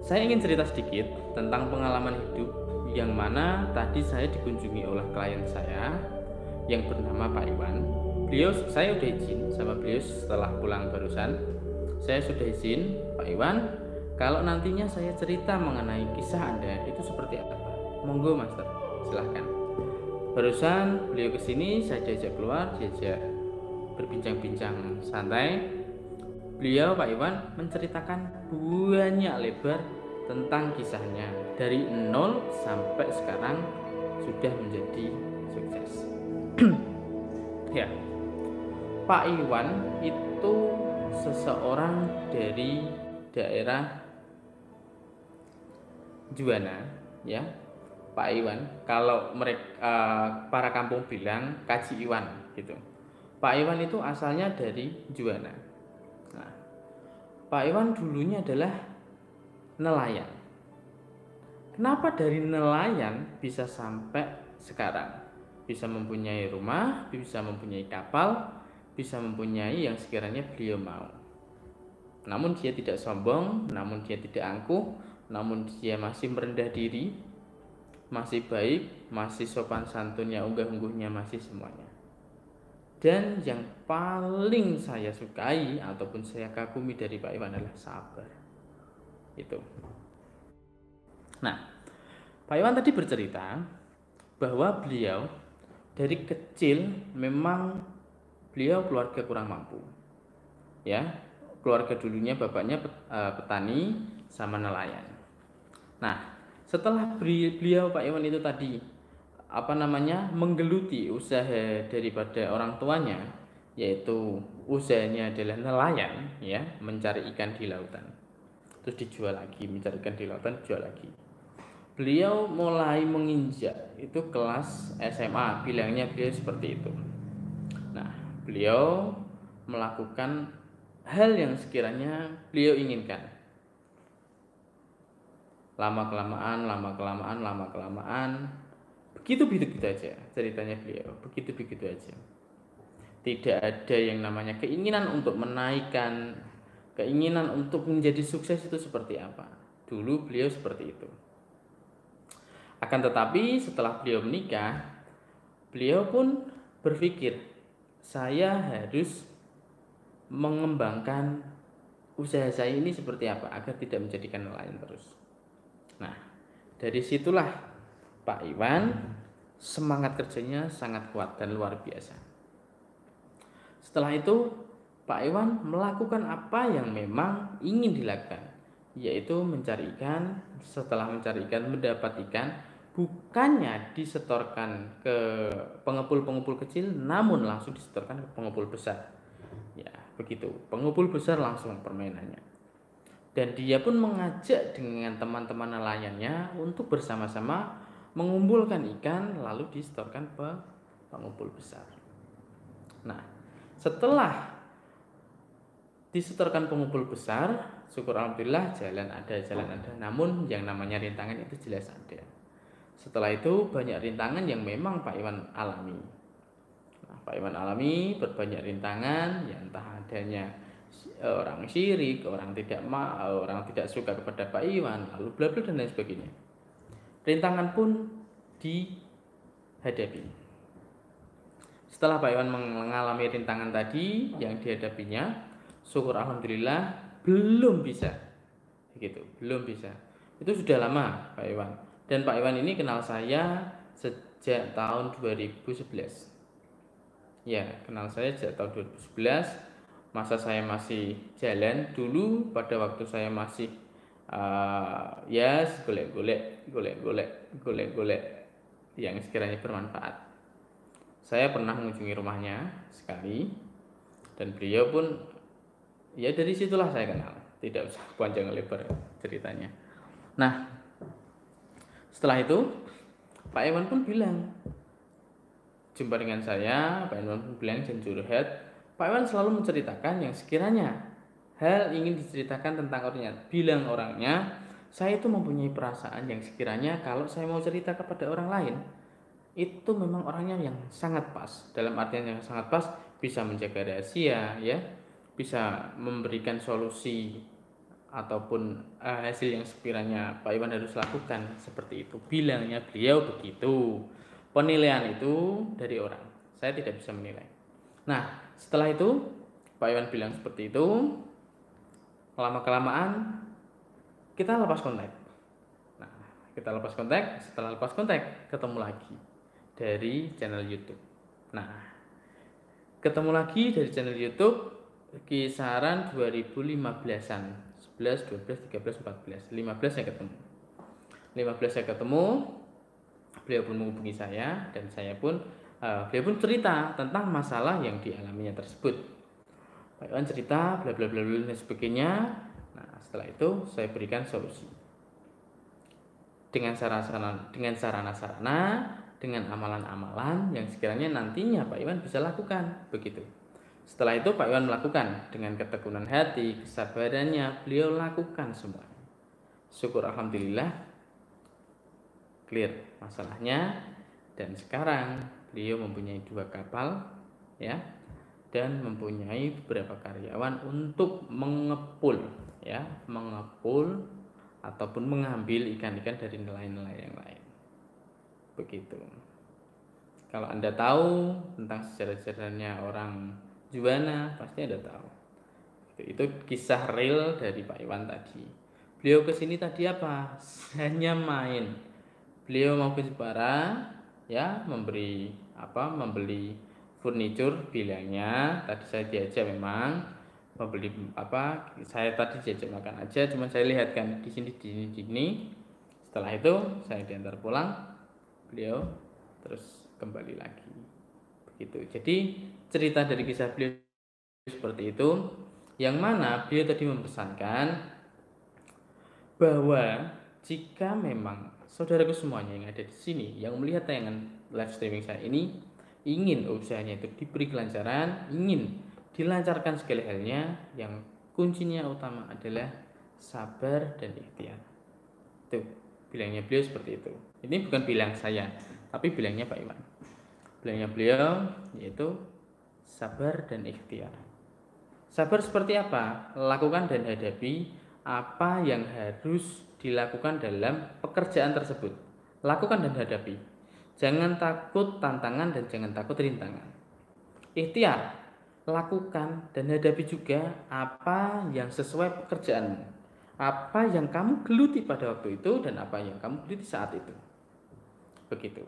Saya ingin cerita sedikit tentang pengalaman hidup yang mana tadi saya dikunjungi oleh klien saya yang bernama Pak Iwan. Saya udah izin sama beliau setelah pulang barusan. Saya sudah izin, Pak Iwan, kalau nantinya saya cerita mengenai kisah Anda itu seperti apa. Monggo, Master, silahkan. Barusan beliau kesini, saya diajak keluar, diajak berbincang-bincang santai. Beliau, Pak Iwan, menceritakan banyak lebar tentang kisahnya dari nol sampai sekarang sudah menjadi sukses. Ya, Pak Iwan itu seseorang dari daerah Juwana, ya. Pak Iwan, kalau mereka para kampung bilang Kaji Iwan gitu. Pak Iwan itu asalnya dari Juwana. Nah, Pak Iwan dulunya adalah nelayan. Kenapa dari nelayan bisa sampai sekarang? Bisa mempunyai rumah, bisa mempunyai kapal, bisa mempunyai yang sekiranya beliau mau. Namun dia tidak sombong, namun dia tidak angkuh, namun dia masih merendah diri, masih baik, masih sopan santunnya, unggah-ungguhnya masih semuanya. Dan yang paling saya sukai ataupun saya kagumi dari Pak Iwan adalah sabar. Itu. Nah, Pak Iwan tadi bercerita bahwa beliau dari kecil memang beliau keluarga kurang mampu. Ya, keluarga dulunya bapaknya petani sama nelayan. Nah, setelah beliau Pak Iwan itu tadi menggeluti usaha daripada orang tuanya, yaitu usahanya adalah nelayan, ya, mencari ikan di lautan. Terus dijual lagi, mencari ikan di lautan, dijual lagi. Beliau mulai menginjak itu kelas SMA, bilangnya beliau seperti itu. Nah, beliau melakukan hal yang sekiranya beliau inginkan. Lama kelamaan, begitu aja ceritanya beliau, begitu aja. Tidak ada yang namanya keinginan untuk menaikkan, keinginan untuk menjadi sukses itu seperti apa. Dulu beliau seperti itu. Akan tetapi setelah beliau menikah, beliau pun berpikir, saya harus mengembangkan usaha saya ini seperti apa agar tidak menjadikan nelayan terus. Nah, dari situlah Pak Iwan semangat kerjanya sangat kuat dan luar biasa. Setelah itu Pak Iwan melakukan apa yang memang ingin dilakukan, yaitu mencari ikan. Setelah mencari ikan, mendapat ikan, bukannya disetorkan ke pengepul-pengepul kecil, namun langsung disetorkan ke pengepul besar. Ya, begitu. Pengepul besar langsung permainannya. Dan dia pun mengajak dengan teman-teman nelayannya untuk bersama-sama mengumpulkan ikan lalu disetorkan ke pengepul besar. Nah, setelah disetorkan pengumpul besar, syukur alhamdulillah jalan ada. Namun yang namanya rintangan itu jelas ada. Setelah itu banyak rintangan yang memang Pak Iwan alami. Nah, Pak Iwan alami berbanyak rintangan, ya entah adanya orang syirik, orang tidak suka kepada Pak Iwan, lalu bla bla dan lain sebagainya. Rintangan pun dihadapi. Setelah Pak Iwan mengalami rintangan tadi yang dihadapinya, syukur alhamdulillah belum bisa. Itu sudah lama Pak Iwan. Dan Pak Iwan ini kenal saya sejak tahun 2011. Ya, kenal saya sejak tahun 2011. Masa saya masih jalan dulu pada waktu saya masih golek-golek yang sekiranya bermanfaat. Saya pernah mengunjungi rumahnya sekali dan beliau pun, ya dari situlah saya kenal. Tidak usah panjang lebar ceritanya. Nah, setelah itu Pak Iwan pun bilang, jumpa dengan saya, Pak Iwan pun bilang dan curhat. Pak Iwan selalu menceritakan yang sekiranya hal ingin diceritakan tentang orangnya. Bilang orangnya, saya itu mempunyai perasaan yang sekiranya kalau saya mau cerita kepada orang lain, itu memang orangnya yang sangat pas. Dalam artian yang sangat pas, bisa menjaga rahasia, ya, bisa memberikan solusi ataupun hasil yang sekiranya Pak Iwan harus lakukan seperti itu. Bilangnya beliau begitu. Penilaian itu dari orang. Saya tidak bisa menilai. Nah, setelah itu Pak Iwan bilang seperti itu. Lama-kelamaan kita lepas kontak. Nah, kita lepas kontak. Setelah lepas kontak, ketemu lagi dari channel YouTube. Nah, ketemu lagi dari channel YouTube kisaran 2015-an. 11, 12, 13, 14, 15 saya ketemu. 15 saya ketemu, beliau pun menghubungi saya dan saya pun beliau pun cerita tentang masalah yang dialaminya tersebut. Pak Iwan cerita bla bla bla dan sebagainya. Nah, setelah itu saya berikan solusi. Dengan sarana-sarana, dengan amalan-amalan yang sekiranya nantinya Pak Iwan bisa lakukan, begitu. Setelah itu Pak Iwan melakukan dengan ketekunan hati, kesabarannya, beliau lakukan semua. Syukur alhamdulillah clear masalahnya dan sekarang beliau mempunyai 2 kapal ya dan mempunyai beberapa karyawan untuk mengepul ya, mengepul ataupun mengambil ikan-ikan dari nelayan-nelayan yang lain. Begitu. Kalau Anda tahu tentang sejarah-sejarahnya orang Juwana, pasti Anda tahu. Itu kisah real dari Pak Iwan tadi. Beliau kesini tadi apa? Hanya main. Beliau mau ke Jepara, ya, membeli furniture bilangnya. Tadi saya diajak memang membeli saya tadi diajak makan aja, cuman saya lihatkan di sini. Setelah itu saya diantar pulang, beliau terus kembali lagi. Begitu. Jadi cerita dari kisah beliau seperti itu, yang mana beliau tadi mempesankan bahwa jika memang saudaraku semuanya yang ada di sini yang melihat tayangan live streaming saya ini ingin usahanya itu diberi kelancaran, ingin dilancarkan segala halnya, yang kuncinya utama adalah sabar dan ikhtiar. Itu bilangnya beliau seperti itu. Ini bukan bilang saya, tapi bilangnya Pak Iwan. Bilangnya beliau yaitu sabar dan ikhtiar. Sabar seperti apa? Lakukan dan hadapi apa yang harus dilakukan dalam pekerjaan tersebut. Lakukan dan hadapi. Jangan takut tantangan dan jangan takut rintangan. Ikhtiar, lakukan dan hadapi juga apa yang sesuai pekerjaanmu. Apa yang kamu geluti pada waktu itu dan apa yang kamu geluti saat itu. Begitu.